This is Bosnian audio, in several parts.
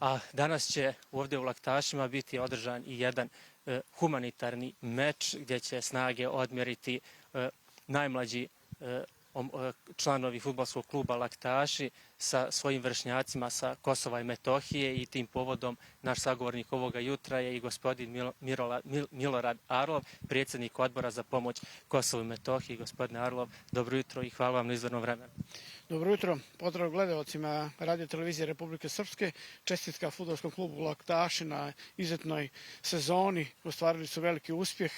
A danas će ovdje u Laktašima biti održan i jedan humanitarni meč gdje će snage odmjeriti najmlađi članovi fudbalskog kluba Laktaši sa svojim vršnjacima sa Kosova i Metohije i tim povodom naš sagovornik ovoga jutra je i gospodin Milorad Arlov, predsjednik odbora za pomoć Kosovu i Metohiji. Gospodine Arlov, dobro jutro i hvala vam na izvornom vremenu. Dobro jutro, pozdrav gledalcima Radio televizije Republike Srpske, čestitka fudbalskom klubu Laktaši na izuzetnoj sezoni, ostvarili su veliki uspjeh,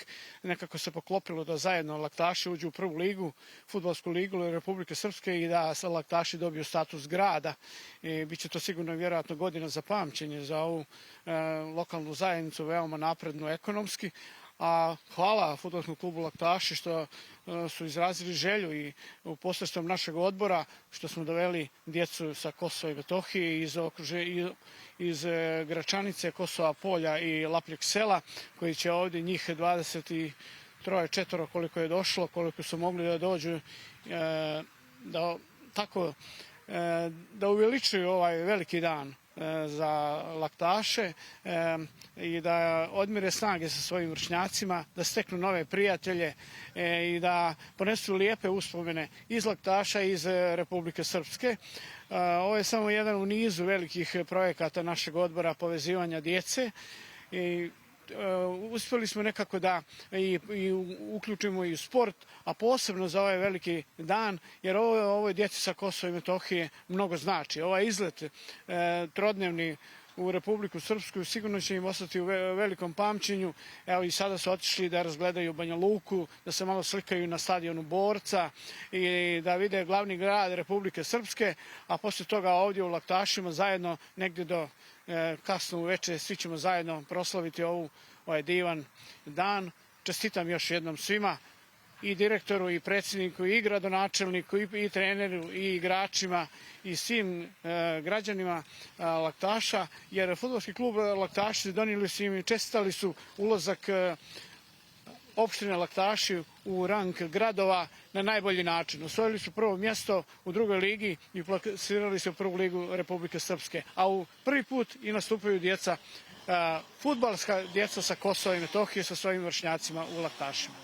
nekako se poklopilo da zajedno Laktaši uđu u prvu ligu, fudbalsku ligu Republike Srpske i da Laktaši dobiju status grada. Biće to sigurno i vjerojatno godina za pamćenje za ovu lokalnu zajednicu, veoma naprednu ekonomski. A hvala fudbalskom klubu Laktaši što su izrazili želju i posredstvom našeg odbora što smo doveli djecu sa Kosova i Metohije iz Gračanice, Kosova Polja i Lapljeg sela koji će ovdje njih 23, 4 koliko je došlo, koliko su mogli da dođu da uveličuju ovaj veliki dan za Laktaše i da odmire snage sa svojim vršnjacima, da steknu nove prijatelje i da ponesu lijepe uspomene iz Laktaša i iz Republike Srpske. Ovo je samo jedan u nizu velikih projekata našeg odbora povezivanja djece i uspjeli smo nekako da i uključimo i u sport, a posebno za ovaj veliki dan, jer ovoj djeci sa Kosova i Metohije mnogo znači. Ovaj izlet trodnevni u Republiku Srpsku sigurno će im ostati u velikom pamćenju. Evo i sada su otišli da razgledaju Banja Luku, da se malo slikaju na stadionu Borca i da vide glavni grad Republike Srpske, a poslije toga ovdje u Laktašima zajedno negdje do kasno uveče svi ćemo zajedno proslaviti ovaj divan dan. Čestitam još jednom svima, i direktoru, i predsjedniku, i gradonačelniku, i treneru, i igračima, i svim građanima Laktaša, jer fudbalski klub Laktaši donijeli su im i čestitali su ulazak opštine Laktaši u rang gradova na najbolji način. Osvojili su prvo mjesto u drugoj ligi i plasirali se u prvu ligu Republike Srpske. A u prvi put i nastupaju djeca, fudbalska djeca sa Kosova i Metohije sa svojim vršnjacima u Laktašima.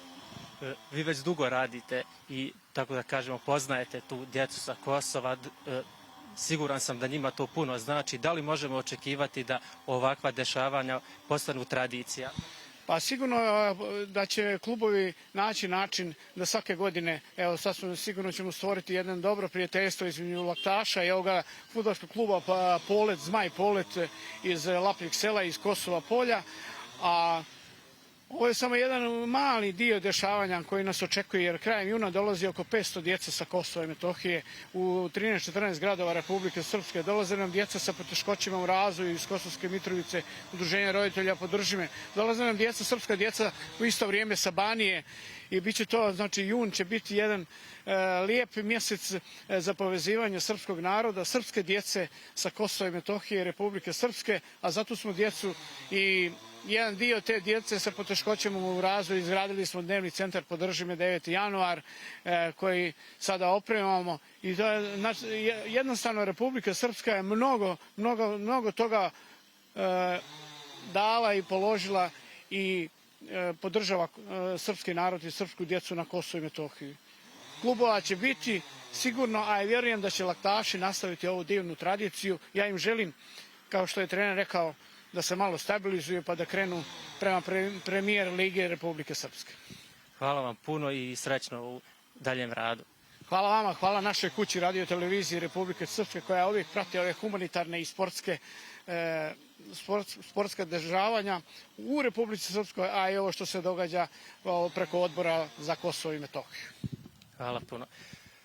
Vi već dugo radite i, tako da kažemo, poznajete tu djecu sa Kosova. Siguran sam da njima to puno znači. Da li možemo očekivati da ovakva dešavanja postanu tradicija? Pa sigurno da će klubovi naći način da svake godine, evo sad sigurno ćemo stvoriti jedno dobro prijateljstvo između Laktaša i ovoga fudbalskog kluba Polet, Zmaj Polet iz Lapljeg sela, iz Kosova Polja, a ovo je samo jedan mali dio dešavanja koji nas očekuje, jer krajem juna dolazi oko 500 djeca sa Kosova i Metohije u 13-14 gradova Republike Srpske. Dolaze nam djeca sa poteškoćama u razvoju iz Kosovske Mitrovice, Udruženja roditelja Podrži me. Dolaze nam djeca, srpska djeca u isto vrijeme sa Banije i bit će to, znači jun će biti jedan lijep mjesec za povezivanje srpskog naroda, srpske djece sa Kosova i Metohije i Republike Srpske, a zato smo djecu i jedan dio te djece sa poteškoćama u razvoju izgradili smo dnevni centar Podrži me 9. januar koji sada opremamo i jednostavno Republika Srpska je mnogo toga dala i položila i podržava srpski narod i srpsku djecu na Kosovu i Metohiji. Klubova će biti sigurno, a vjerujem da će Laktaši nastaviti ovu divnu tradiciju. Ja im želim, kao što je trener rekao, da se malo stabilizuju pa da krenu prema premijer Lige Republike Srpske. Hvala vam puno i srećno u daljem radu. Hvala vama, hvala našoj kući Radio televiziji Republike Srpske koja uvijek prati ove humanitarne i sportska dešavanja u Republici Srpskoj, a i ovo što se događa preko odbora za Kosovo i Metohiju. Hvala puno.